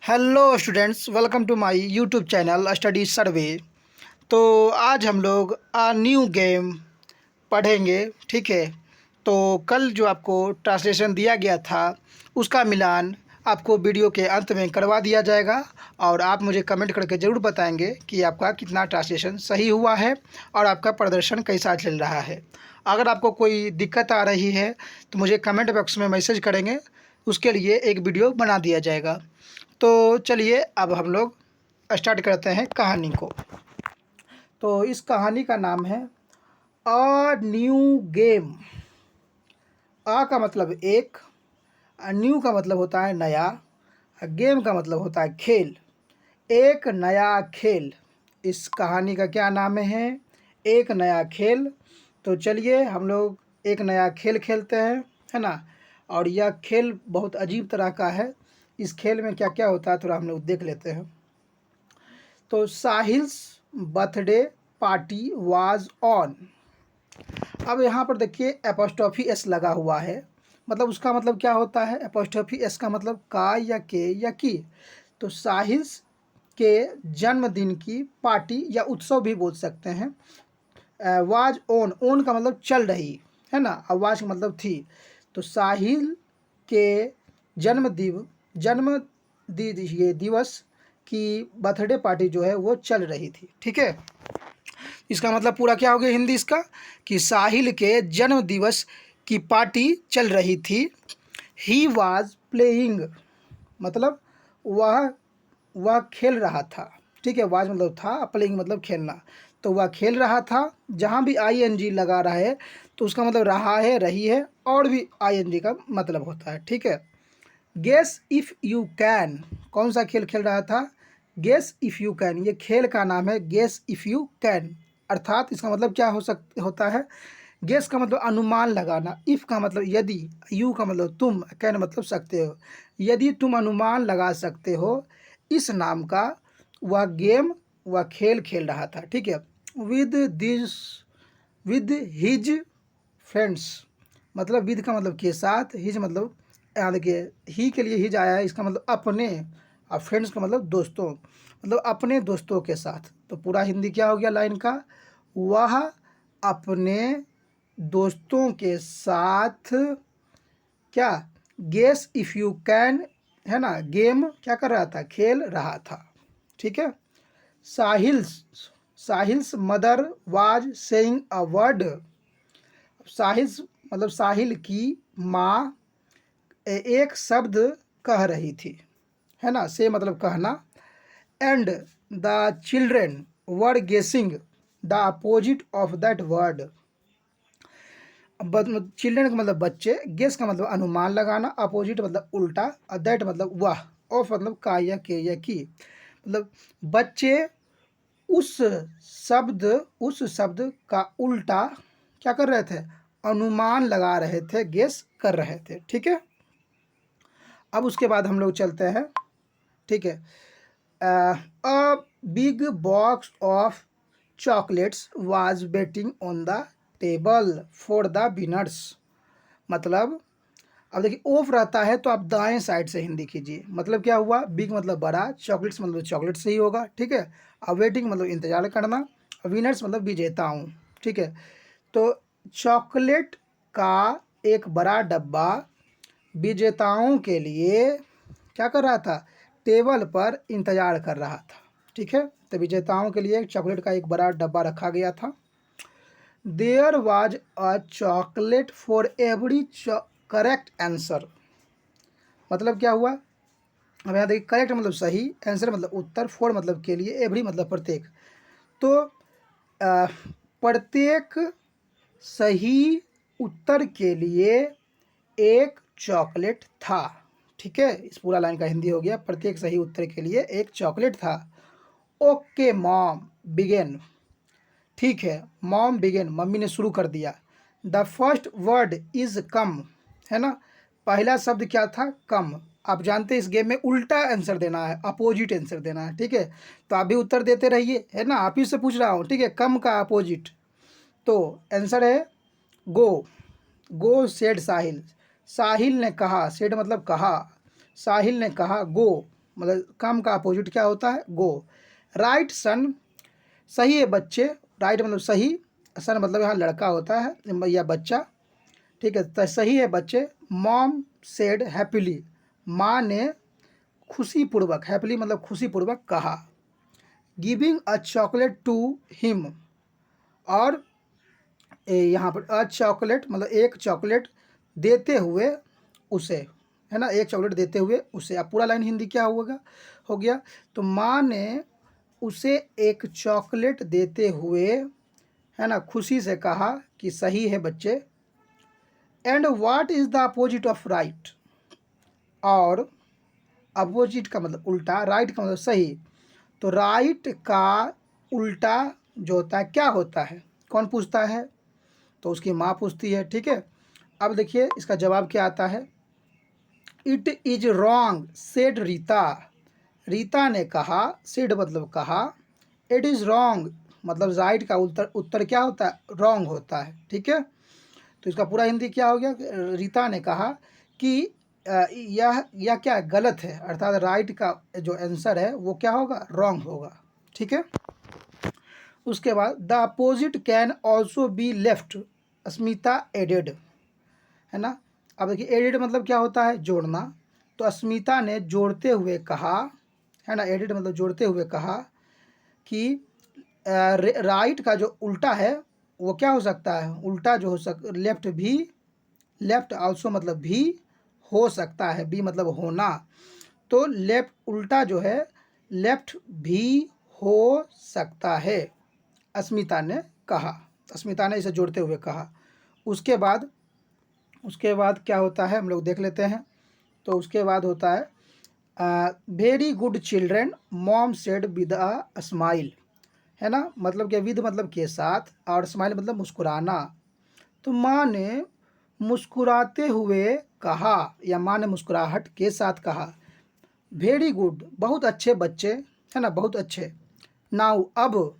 Hello students, welcome to my YouTube channel study survey. तो आज हम लोग न्यू गेम पढ़ेंगे। ठीक है, तो कल जो आपको ट्रांसलेशन दिया गया था उसका मिलान आपको वीडियो के अंत में करवा दिया जाएगा और आप मुझे कमेंट करके ज़रूर बताएंगे कि आपका कितना ट्रांसलेशन सही हुआ है और आपका प्रदर्शन कैसा चल रहा है। अगर आपको कोई दिक्कत आ रही है तो मुझे कमेंट बॉक्स में मैसेज करेंगे, उसके लिए एक वीडियो बना दिया जाएगा। तो चलिए अब हम लोग स्टार्ट करते हैं कहानी को। तो इस कहानी का नाम है अ न्यू गेम। अ का मतलब एक, न्यू का मतलब होता है नया, गेम का मतलब होता है खेल। एक नया खेल, इस कहानी का क्या नाम है? एक नया खेल। तो चलिए हम लोग एक नया खेल खेलते हैं, है ना। और यह खेल बहुत अजीब तरह का है। इस खेल में क्या क्या होता है थोड़ा हम लोग देख लेते हैं। तो Sahil's birthday party was on. अब यहाँ पर देखिए एपोस्ट्रोफी एस लगा हुआ है, मतलब उसका मतलब क्या होता है? एपोस्ट्रोफी एस का मतलब का या के या की। तो साहिल्स के जन्मदिन की पार्टी या उत्सव भी बोल सकते हैं। वाज ऑन, ऑन का मतलब चल रही, है ना। वाज का मतलब थी। तो साहिल के ये दिवस की बर्थडे पार्टी जो है वो चल रही थी। ठीक है, इसका मतलब पूरा क्या हो गया हिंदी इसका कि साहिल के जन्म दिवस की पार्टी चल रही थी। ही वाज प्लेइंग, मतलब वह खेल रहा था। ठीक है, वाज मतलब था, प्लेइंग मतलब खेलना। तो वह खेल रहा था। जहाँ भी आई एन जी लगा रहा है तो उसका मतलब रहा है, रही है, और भी आई एन जी का मतलब होता है। ठीक है, गेस इफ़ यू कैन, कौन सा खेल खेल रहा था? गेस इफ़ यू कैन, ये खेल का नाम है गेस इफ़ यू कैन। अर्थात इसका मतलब क्या होता है? गेस का मतलब अनुमान लगाना, इफ़ का मतलब यदि, यू का मतलब तुम, कैन मतलब सकते हो। यदि तुम अनुमान लगा सकते हो, इस नाम का वह गेम, वह खेल खेल रहा था। ठीक है, with this, with his friends, मतलब विद का मतलब के साथ, हिज मतलब, यहाँ देखिए ही के लिए हिज आया है, इसका मतलब अपने, और फ्रेंड्स का मतलब दोस्तों, मतलब अपने दोस्तों के साथ। तो पूरा हिंदी क्या हो गया लाइन का? वह अपने दोस्तों के साथ क्या, गेस इफ़ यू कैन, है ना, गेम क्या कर रहा था? खेल रहा था। ठीक है, Sahil's, Sahil's mother was saying a word. Sahil's मतलब साहिल की माँ एक शब्द कह रही थी, है ना। से मतलब कहना। एंड द चिल्ड्रेन वर गेसिंग the opposite of that word. Children का मतलब बच्चे, गेस का मतलब अनुमान लगाना, अपोजिट मतलब उल्टा, और दैट मतलब वह, ऑफ मतलब का या के या की। मतलब बच्चे उस उस शब्द का उल्टा क्या कर रहे थे? अनुमान लगा रहे थे, गेस कर रहे थे। ठीक है, अब उसके बाद हम लोग चलते हैं। ठीक है, a big box of chocolates was waiting on the table for the winners. मतलब अब देखिए ऑफ रहता है तो आप दाएं साइड से हिंदी कीजिए। मतलब क्या हुआ? बिग मतलब बड़ा, चॉकलेट्स मतलब चॉकलेट से ही होगा। ठीक है, अब वेटिंग मतलब इंतजार करना, विनर्स मतलब विजेताओं। ठीक है, तो चॉकलेट का एक बड़ा डब्बा विजेताओं के लिए क्या कर रहा था? टेबल पर इंतजार कर रहा था। ठीक है, तो विजेताओं के लिए चॉकलेट का एक बड़ा डब्बा रखा गया था। There was a chocolate for every correct answer. मतलब क्या हुआ? अब यहाँ देखिए करेक्ट मतलब सही, आंसर मतलब उत्तर, फॉर मतलब के लिए, एवरी मतलब प्रत्येक। तो प्रत्येक सही उत्तर के लिए एक चॉकलेट था। ठीक है, इस पूरा लाइन का हिंदी हो गया, प्रत्येक सही उत्तर के लिए एक चॉकलेट था। Okay mom began. ठीक है, मॉम बिगेन, मम्मी ने शुरू कर दिया। The first word is come, है ना। पहला शब्द क्या था? कम। आप जानते हैं इस गेम में उल्टा आंसर देना है, अपोजिट आंसर देना है। ठीक है, तो आप भी उत्तर देते रहिए, है ना, आप ही से पूछ रहा हूँ। ठीक है, कम का अपोजिट, तो आंसर है गो। गो सेड साहिल, साहिल ने कहा, सेड मतलब कहा, साहिल ने कहा गो। मतलब कम का अपोजिट क्या होता है, गो। राइट सन, सही है बच्चे, राइट मतलब सही, सन मतलब यहाँ लड़का होता है या बच्चा, ठीक है, तो सही है बच्चे। मॉम सेड हैप्पीली, माँ ने खुशीपूर्वक, हैप्पीली मतलब खुशीपूर्वक कहा। Giving a chocolate to him, और यहाँ पर अ चॉकलेट मतलब एक चॉकलेट देते हुए उसे, है ना, एक चॉकलेट देते हुए उसे। अब पूरा लाइन हिंदी क्या होगा, हो गया। तो माँ ने उसे एक चॉकलेट देते हुए, है ना, खुशी से कहा कि सही है बच्चे। And what is the opposite of right, और अपोजिट का मतलब उल्टा, राइट का मतलब सही। तो राइट का उल्टा जो होता है क्या होता है, कौन पूछता है, तो उसकी माँ पूछती है, ठीक है। अब देखिए इसका जवाब क्या आता है। It is wrong said Rita, Rita ने कहा, सेड मतलब कहा, इट इज़ रॉन्ग मतलब राइट का उत्तर, उत्तर क्या होता है, रॉन्ग होता है, ठीक है। तो इसका पूरा हिंदी क्या हो गया, रीता ने कहा कि यह क्या है, गलत है, अर्थात राइट का जो आंसर है वो क्या होगा, रॉन्ग होगा, ठीक है। उसके बाद the opposite can also be left, Asmita added, है ना। अब देखिए एडेड मतलब क्या होता है, जोड़ना। तो अस्मिता ने जोड़ते हुए कहा, है ना, एडेड मतलब जोड़ते हुए कहा कि राइट का जो उल्टा है वो क्या हो सकता है, उल्टा जो लेफ्ट भी, लेफ्ट आल्सो मतलब भी हो सकता है, बी मतलब होना। तो लेफ्ट उल्टा जो है लेफ्ट भी हो सकता है, अस्मिता ने कहा, अस्मिता ने इसे जोड़ते हुए कहा। उसके बाद, उसके बाद क्या होता है हम लोग देख लेते हैं। तो उसके बाद होता है very good children mom said with a smile, है ना, मतलब कि विद मतलब के साथ, और स्माइल मतलब मुस्कुराना। तो माँ ने मुस्कुराते हुए कहा, या माँ ने मुस्कुराहट के साथ कहा, वेरी गुड बहुत अच्छे बच्चे, है ना, बहुत अच्छे। नाउ अब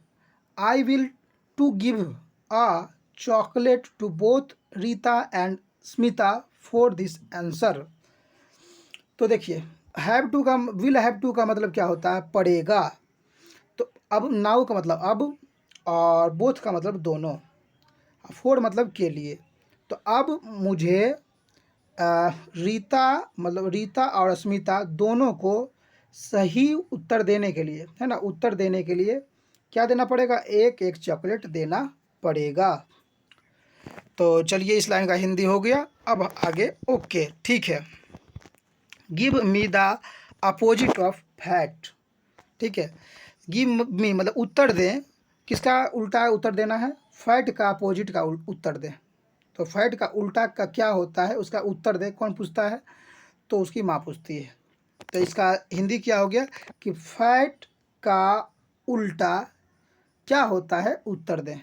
I will to give a chocolate to both Rita and Smita for this answer. तो देखिए हैव टू का, विल हैव टू का मतलब क्या होता है, पड़ेगा। तो अब नाउ का मतलब अब, और बोथ का मतलब दोनों, फोर मतलब के लिए। तो अब मुझे रीता मतलब रीता और अस्मिता दोनों को सही उत्तर देने के लिए, है ना, उत्तर देने के लिए क्या देना पड़ेगा, एक एक चॉकलेट देना पड़ेगा। तो चलिए इस लाइन का हिंदी हो गया। अब आगे, ओके ठीक है। Give me the opposite of fat, ठीक है। गिव मी मतलब उत्तर दें, किसका उल्टा उत्तर देना है, फैट का अपोजिट का उत्तर दें। तो फैट का उल्टा का क्या होता है उसका उत्तर दे, कौन पूछता है, तो उसकी माँ पूछती है। तो इसका हिंदी क्या हो गया कि फैट का उल्टा क्या होता है, उत्तर दें।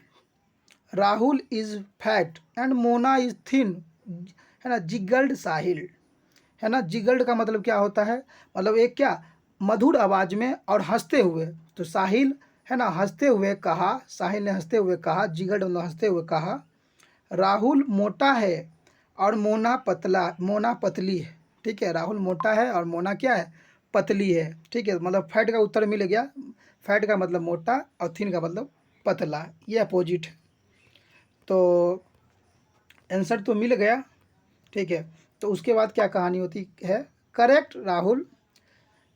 Rahul is fat and Mona is thin, है ना, जिगल्ड साहिल, है ना। जिगल्ड का मतलब क्या होता है, मतलब एक क्या, मधुर आवाज़ में और हंसते हुए। तो साहिल, है ना, हंसते हुए कहा, साहिल ने हंसते हुए कहा, जिगल्ड मतलब हंसते हुए कहा, राहुल मोटा है और मोना पतला, मोना पतली है, ठीक है। राहुल मोटा है और मोना क्या है, पतली है, ठीक है। मतलब फैट का उत्तर मिल गया, फैट का मतलब मोटा और थिन का मतलब पतला, ये अपोजिट है। तो आंसर तो मिल गया, ठीक है। तो उसके बाद क्या कहानी होती है, correct Rahul,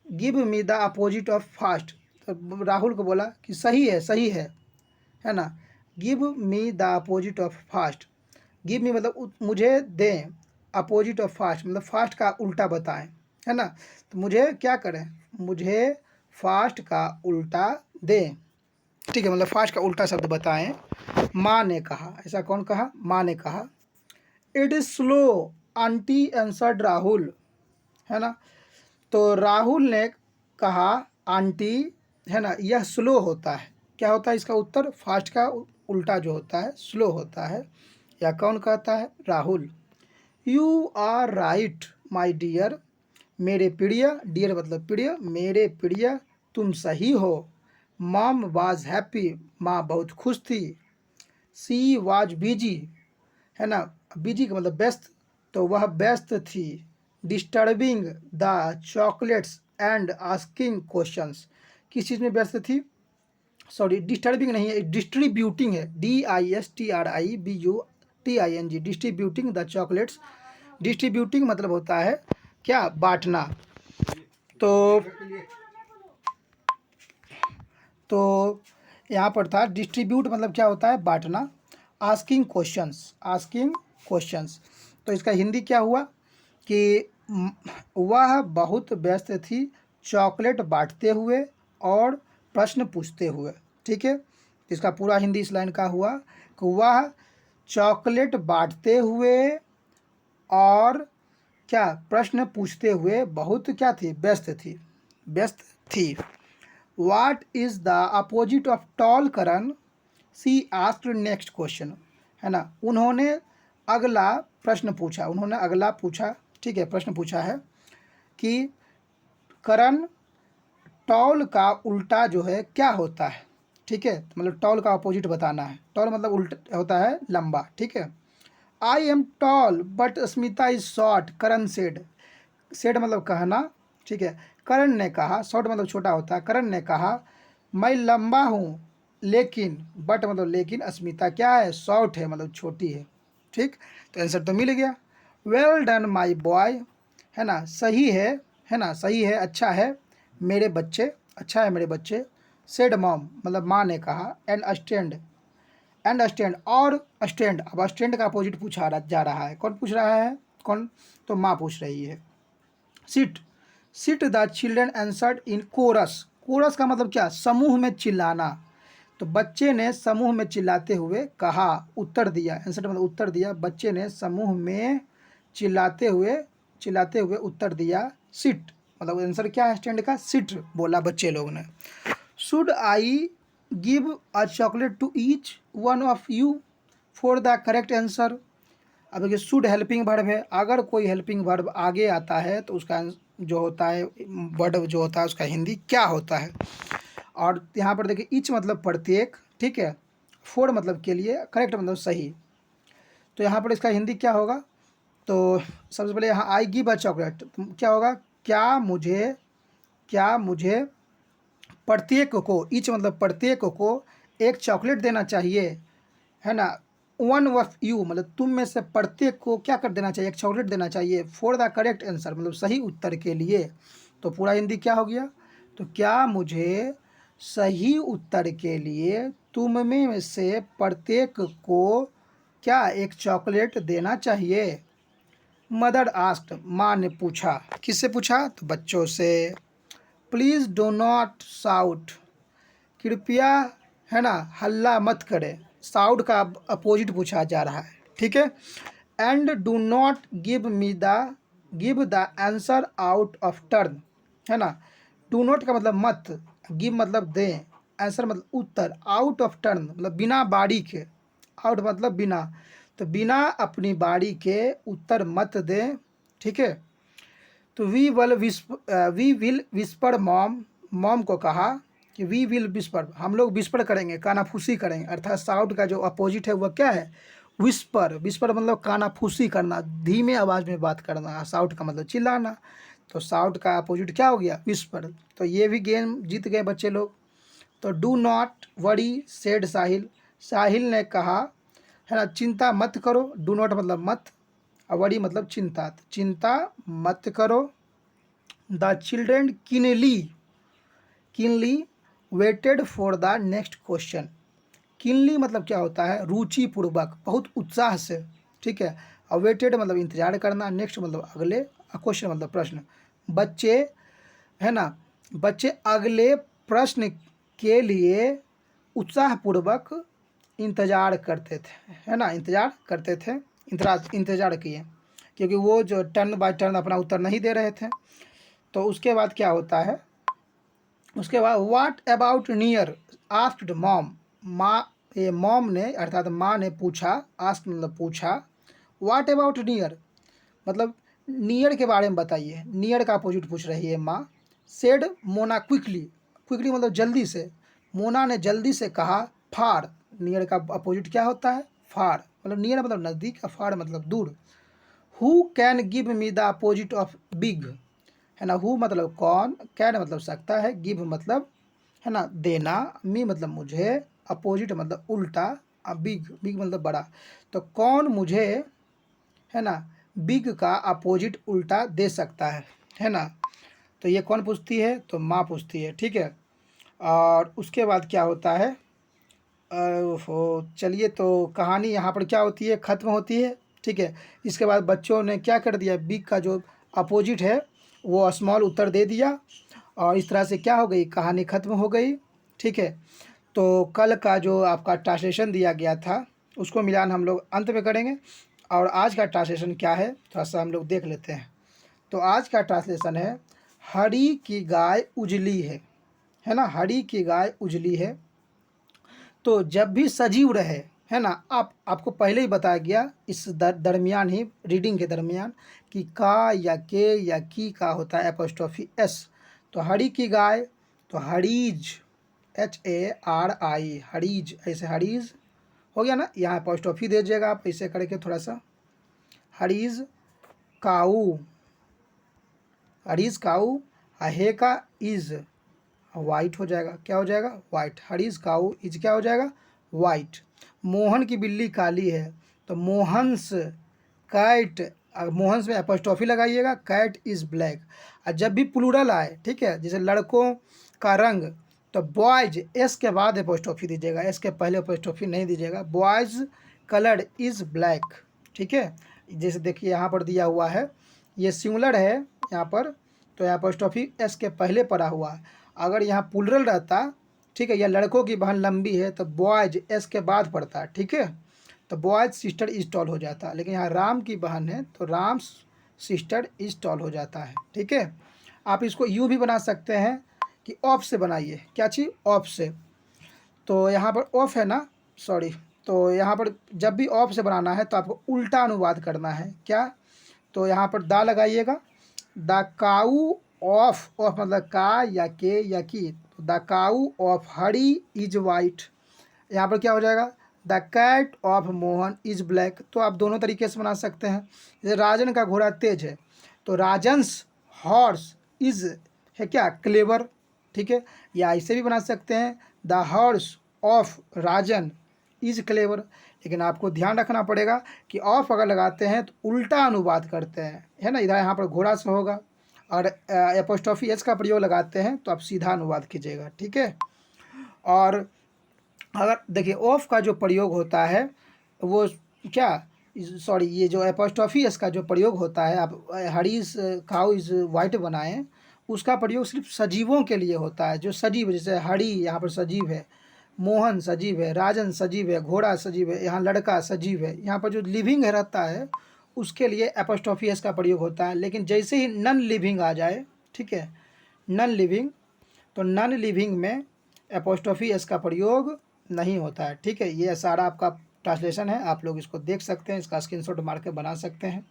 give me the opposite of fast. तो राहुल को बोला कि सही है ना। Give me the opposite of fast, give me मतलब मुझे दें, अपोजिट ऑफ फास्ट मतलब फास्ट का उल्टा बताएं, है ना। तो मुझे क्या करें, मुझे फास्ट का उल्टा दें, ठीक है, मतलब फास्ट का उल्टा शब्द बताएं। माँ ने कहा, ऐसा कौन कहा, माँ ने कहा। It is slow aunty answered Rahul, है ना। तो राहुल ने कहा, आंटी, है ना, यह स्लो होता है, क्या होता है इसका उत्तर, फास्ट का उल्टा जो होता है स्लो होता है, या कौन कहता है, Rahul. You are right my dear, मेरे प्रिय, डियर मतलब प्रिय, मेरे प्रिय तुम सही हो। मॉम वाज हैप्पी, माँ बहुत खुश थी। सी वाज बिजी, है ना, बिजी का मतलब व्यस्त, तो वह व्यस्त थी। Disturbing the chocolates and asking questions. किस चीज़ में व्यस्त थी? सॉरी, डिस्टर्बिंग नहीं है, डिस्ट्रीब्यूटिंग है, DISTRIBUTING, distributing the chocolates. Distributing मतलब होता है क्या? बांटना। तो यहाँ पर था डिस्ट्रीब्यूट मतलब क्या होता है? बांटना। आस्किंग क्वेश्चंस, आस्किंग क्वेश्चंस, तो इसका हिंदी क्या हुआ कि वह बहुत व्यस्त थी चॉकलेट बांटते हुए और प्रश्न पूछते हुए। ठीक है, इसका पूरा हिंदी इस लाइन का हुआ कि वह चॉकलेट बांटते हुए और क्या? प्रश्न पूछते हुए बहुत क्या थी? व्यस्त थी, व्यस्त थी। What is the opposite of tall Karan? She asked next question, है ना। उन्होंने अगला प्रश्न पूछा, उन्होंने अगला पूछा, ठीक है, प्रश्न पूछा है कि करण टॉल का उल्टा जो है क्या होता है? ठीक है, मतलब टॉल का अपोजिट बताना है। टॉल मतलब उल्टा होता है लंबा। ठीक है, I am tall but Smita is short, Karan said. Said मतलब कहना। ठीक है, करण ने कहा, शॉर्ट मतलब छोटा होता है। करण ने कहा मैं लंबा हूँ लेकिन, बट मतलब लेकिन, अस्मिता क्या है? शॉर्ट है, मतलब छोटी है। ठीक, तो आंसर तो मिल गया। वेल डन माय बॉय, है ना, सही है ना, सही है, अच्छा है मेरे बच्चे, अच्छा है मेरे बच्चे। सेड मॉम मतलब माँ ने कहा। एंड स्टैंड, एंड स्टैंड और स्टैंड, अब स्टैंड का अपोजिट पूछा जा रहा है। कौन पूछ रहा है? कौन? तो माँ पूछ रही है। Sit, sit the children answered in chorus. Chorus का मतलब क्या? समूह में चिल्लाना। तो बच्चे ने समूह में चिल्लाते हुए कहा, उत्तर दिया। आंसर मतलब उत्तर दिया। बच्चे ने समूह में चिल्लाते हुए उत्तर दिया, सिट। मतलब आंसर क्या है स्टैंड का? सिट बोला बच्चे लोग ने। Should I give a chocolate to each one of you for the correct answer. अब देखिए, शुड हेल्पिंग वर्ब है। अगर कोई हेल्पिंग वर्ब आगे आता है तो उसका जो होता है वर्ड जो होता है उसका हिंदी क्या होता है? और यहाँ पर देखिए, ईच मतलब प्रत्येक, ठीक है, फोर मतलब के लिए, करेक्ट मतलब सही। तो यहाँ पर इसका हिंदी क्या होगा? तो सबसे पहले यहाँ आई गिव अ चॉकलेट, तो क्या होगा? क्या मुझे प्रत्येक को, ईच मतलब प्रत्येक को एक चॉकलेट देना चाहिए, है ना। वन ऑफ यू मतलब तुम में से प्रत्येक को क्या कर देना चाहिए? एक चॉकलेट देना चाहिए। फॉर द करेक्ट आंसर मतलब सही उत्तर के लिए। तो पूरा हिंदी क्या हो गया? तो क्या मुझे सही उत्तर के लिए तुम में से प्रत्येक को क्या एक चॉकलेट देना चाहिए? मदर आस्क्ड, माँ ने पूछा। किससे पूछा? तो बच्चों से। प्लीज़ डो नॉट शाउट, कृपया, है ना, हल्ला मत करें। साउट का अपोजिट पूछा जा रहा है। ठीक है, and do not give the answer out of turn, है ना। डू नॉट का मतलब मत, गिव मतलब दें, आंसर मतलब उत्तर, आउट ऑफ टर्न मतलब बिना बारी के, आउट मतलब बिना, तो बिना अपनी बारी के उत्तर मत दें। ठीक है, तो we will whisper mom, mom को कहा कि वी विल विस्पर, हम लोग विस्पर करेंगे, कानाफूसी करेंगे। अर्थात साउट का जो अपोजिट है वह क्या है? विस्पर। विस्पर मतलब कानाफूसी करना, धीमे आवाज़ में बात करना। साउट का मतलब चिल्लाना। तो साउट का अपोजिट क्या हो गया? विस्पर। तो ये भी गेम जीत गए बच्चे लोग। तो डू नॉट वरी सेड साहिल, साहिल ने कहा, है ना, चिंता मत करो। डू नॉट मतलब मत, और वरी मतलब चिंता, तो चिंता मत करो। The children Kinley waited for the next question. Kinley मतलब क्या होता है? रुचिपूर्वक, बहुत उत्साह से। ठीक है, और वेटेड मतलब इंतजार करना, नेक्स्ट मतलब अगले, क्वेश्चन मतलब प्रश्न। बच्चे, है ना, बच्चे अगले प्रश्न के लिए उत्साहपूर्वक इंतजार करते थे, है ना, इंतजार करते थे, इंतजार किए, क्योंकि वो जो टर्न बाय टर्न अपना उत्तर नहीं दे रहे थे। तो उसके बाद क्या होता है? उसके बाद what about near asked mom, माँ, ये मॉम ने अर्थात माँ ने पूछा। आस्क मतलब पूछा। व्हाट अबाउट नियर मतलब नियर के बारे में बताइए। नियर का अपोजिट पूछ रही है माँ। सेड मोना क्विकली, क्विकली मतलब जल्दी से, मोना ने जल्दी से कहा। फार, नियर का अपोजिट क्या होता है? फार, मतलब नियर मतलब नज़दीक, फार मतलब दूर। Who can give me the opposite of big, है ना। हु मतलब कौन, कैन मतलब सकता है, गिव मतलब है ना देना, मी मतलब मुझे, अपोजिट मतलब उल्टा, बिग बिग मतलब बड़ा। तो कौन मुझे है ना बिग का अपोजिट उल्टा दे सकता है ना। तो ये कौन पूछती है, तो माँ पूछती है, ठीक है। और उसके बाद क्या होता है, चलिए तो कहानी यहाँ पर क्या होती है, ख़त्म होती है, ठीक है। इसके बाद बच्चों ने क्या कर दिया, बिग का जो अपोजिट है वो स्मॉल उत्तर दे दिया, और इस तरह से क्या हो गई, कहानी ख़त्म हो गई, ठीक है। तो कल का जो आपका ट्रांसलेशन दिया गया था उसको मिलान हम लोग अंत में करेंगे, और आज का ट्रांसलेशन क्या है थोड़ा सा हम लोग देख लेते हैं। तो आज का ट्रांसलेशन है, हरी की गाय उजली है ना, हरी की गाय उजली है। तो जब भी सजीव रहे, है ना, आपको पहले ही बताया गया इस दरमियान ही, रीडिंग के दरमियान, कि का या के या की का होता है एपोस्ट्रोफी एस। तो हरी की गाय, तो हरीज, HARI, हरीज, ऐसे हरीज हो गया ना, यहाँ एपोस्ट्रोफी दे दीजिएगा आप ऐसे करके थोड़ा सा, हरीज काऊ, हरीज काऊ, हे का इज वाइट हो जाएगा, क्या हो जाएगा, वाइट, हरीज काऊ इज क्या हो जाएगा, वाइट। मोहन की बिल्ली काली है, तो मोहन्स कैट, मोहन्स में एपोस्ट्रोफी लगाइएगा, कैट इज़ ब्लैक। और जब भी प्लूरल आए, ठीक है, जैसे लड़कों का रंग, तो बॉयज एस के बाद एपोस्ट्रोफी दीजिएगा, एस के पहले एपोस्ट्रोफी नहीं दीजिएगा, बॉयज कलर इज़ ब्लैक, ठीक है। जैसे देखिए यहाँ पर दिया हुआ है, ये सिंगुलर है यहाँ पर, तो एपोस्ट्रोफी एस के पहले पड़ा हुआ है। अगर यहाँ प्लूरल रहता, ठीक है, या लड़कों की बहन लंबी है, तो बॉयज एस के बाद पड़ता है, ठीक है, तो बॉयज सिस्टर इज टॉल हो जाता है। लेकिन यहाँ राम की बहन है तो राम सिस्टर इज टॉल हो जाता है, ठीक है। आप इसको यूँ भी बना सकते हैं कि ऑफ से बनाइए, क्या चीज़, ऑफ से। तो यहाँ पर ऑफ है ना, सॉरी, तो यहाँ पर जब भी ऑफ से बनाना है तो आपको उल्टा अनुवाद करना है, क्या, तो यहाँ पर दा लगाइएगा, द काऊ ऑफ, ऑफ मतलब का या के या की, तो the cow of Hari is white. यहाँ पर क्या हो जाएगा, the cat of Mohan is black. तो आप दोनों तरीके से बना सकते हैं। जैसे राजन का घोड़ा तेज है, तो राजन्स हॉर्स इज है क्या, क्लेवर, ठीक है। या ऐसे भी बना सकते हैं, the horse of Rajan is clever. लेकिन आपको ध्यान रखना पड़ेगा कि ऑफ अगर लगाते हैं तो उल्टा अनुवाद करते हैं, है ना, इधर यहाँ पर घोड़ा से होगा, और एपोस्ट्रोफी एस का प्रयोग लगाते हैं तो आप सीधा अनुवाद कीजिएगा, ठीक है। और अगर देखिए ऑफ का जो प्रयोग होता है वो क्या, सॉरी, ये जो एपोस्ट्रोफी एस का जो प्रयोग होता है, आप हरीज काउ इज वाइट बनाएं, उसका प्रयोग सिर्फ सजीवों के लिए होता है, जो सजीव, जैसे हरी यहाँ पर सजीव है, मोहन सजीव है, राजन सजीव है, घोड़ा सजीव है, यहाँ लड़का सजीव है, यहाँ पर जो लिविंग है रहता है उसके लिए एपोस्ट्रोफी एस का प्रयोग होता है। लेकिन जैसे ही नन लिविंग आ जाए, ठीक है, नन लिविंग, तो नन लिविंग में एपोस्ट्रोफी एस का प्रयोग नहीं होता है, ठीक है। ये सारा आपका ट्रांसलेशन है, आप लोग इसको देख सकते हैं, इसका स्क्रीनशॉट मार के बना सकते हैं,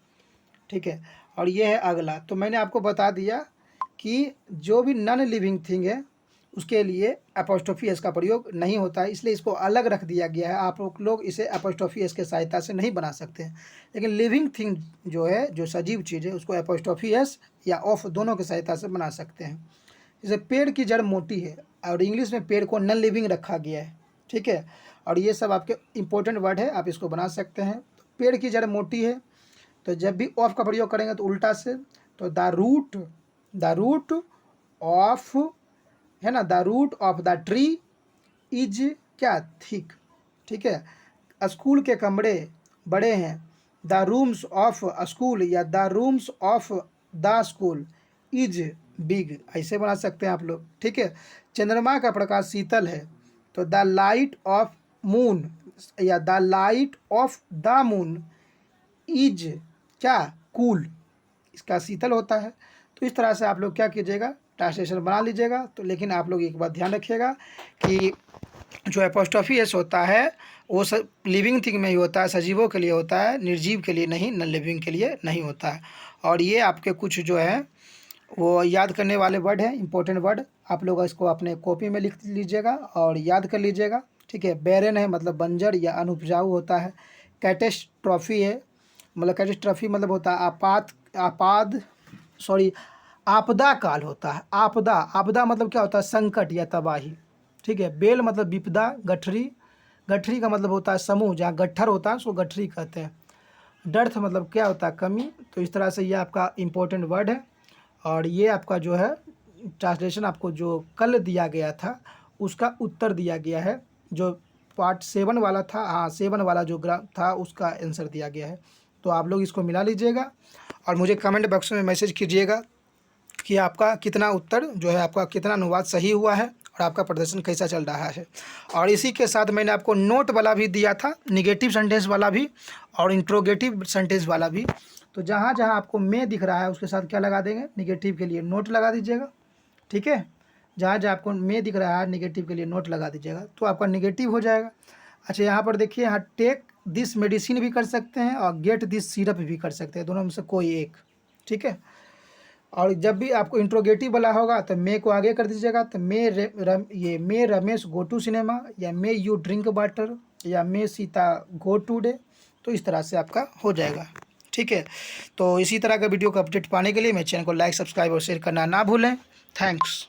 ठीक है। और ये है अगला, तो मैंने आपको बता दिया कि जो भी नॉन लिविंग थिंग है उसके लिए एपोस्ट्रोफी एस का प्रयोग नहीं होता है, इसलिए इसको अलग रख दिया गया है। आप लोग इसे एपोस्ट्रोफी एस के सहायता से नहीं बना सकते हैं। लेकिन लिविंग थिंग जो है, जो सजीव चीज़ है, उसको एपोस्ट्रोफी एस या ऑफ दोनों की सहायता से बना सकते हैं। जैसे पेड़ की जड़ मोटी है, और इंग्लिश में पेड़ को नॉन लिविंग रखा गया है, ठीक है। और ये सब आपके इंपॉर्टेंट वर्ड है, आप इसको बना सकते हैं। तो पेड़ की जड़ मोटी है, तो जब भी ऑफ का प्रयोग करेंगे तो उल्टा से, तो द रूट ऑफ, है ना, the root of the tree is क्या, थिक, ठीक है। स्कूल के कमरे बड़े हैं, द रूम्स ऑफ स्कूल या the rooms of the school is big, ऐसे बना सकते हैं आप लोग, ठीक है। चंद्रमा का प्रकाश शीतल है, तो द लाइट ऑफ मून या the light of the moon is क्या, कूल, इसका शीतल होता है। तो इस तरह से आप लोग क्या कीजिएगा, ट्रांसलेशन बना लीजिएगा। तो लेकिन आप लोग एक बात ध्यान रखिएगा कि जो एपोस्ट्रोफी एस होता है वो सब लिविंग थिंग में ही होता है, सजीवों के लिए होता है, निर्जीव के लिए नहीं, नॉन लिविंग के लिए नहीं होता है। और ये आपके कुछ जो है वो याद करने वाले वर्ड हैं, इंपॉर्टेंट वर्ड, आप लोग इसको अपने कॉपी में लिख लीजिएगा और याद कर लीजिएगा, ठीक है। बैरन है मतलब बंजर या अनुपजाऊ होता है। कैटेस्ट्रॉफी है, मतलब कैटेस्ट्रॉफी मतलब होता है आपाद, सॉरी, आपदा काल होता है। आपदा, आपदा मतलब क्या होता है? संकट या तबाही। ठीक है। बेल मतलब विपदा, गठरी, गठरी का मतलब होता है समूह, जहाँ गट्ठर होता है उसको गठरी कहते हैं। डर्थ मतलब क्या होता है? कमी। तो इस तरह से ये आपका इम्पोर्टेंट वर्ड है। और ये आपका जो है ट्रांसलेशन आपको जो कल दिया गया था उसका उत्तर दिया गया है। जो पार्ट 7 वाला था, हाँ 7 वाला जो ग्राफ था उसका आंसर दिया गया है। तो आप लोग इसको मिला लीजिएगा और मुझे कमेंट बॉक्स में मैसेज कीजिएगा कि आपका कितना उत्तर जो है, आपका कितना अनुवाद सही हुआ है और आपका प्रदर्शन कैसा चल रहा है। और इसी के साथ मैंने आपको नोट वाला भी दिया था, निगेटिव सेंटेंस वाला भी और इंट्रोगेटिव सेंटेंस वाला भी। तो जहाँ जहाँ आपको मैं दिख रहा है उसके साथ क्या लगा देंगे? निगेटिव के लिए नोट लगा दीजिएगा। ठीक है। जहाँ जहाँ आपको मैं दिख रहा है निगेटिव के लिए नोट लगा दीजिएगा, तो आपका निगेटिव हो जाएगा। अच्छा, यहाँ पर देखिए, यहाँ टेक दिस मेडिसिन भी कर सकते हैं और गेट दिस सिरप भी कर सकते हैं, दोनों में से कोई एक। ठीक है। और जब भी आपको इंट्रोगेटिव वाला होगा तो मे को आगे कर दीजिएगा। तो मे रमेश गो टू सिनेमा, या मे यू ड्रिंक वाटर, या मे सीता गो टू डे। तो इस तरह से आपका हो जाएगा। ठीक है। तो इसी तरह का वीडियो का अपडेट पाने के लिए मेरे चैनल को लाइक, सब्सक्राइब और शेयर करना ना भूलें। थैंक्स।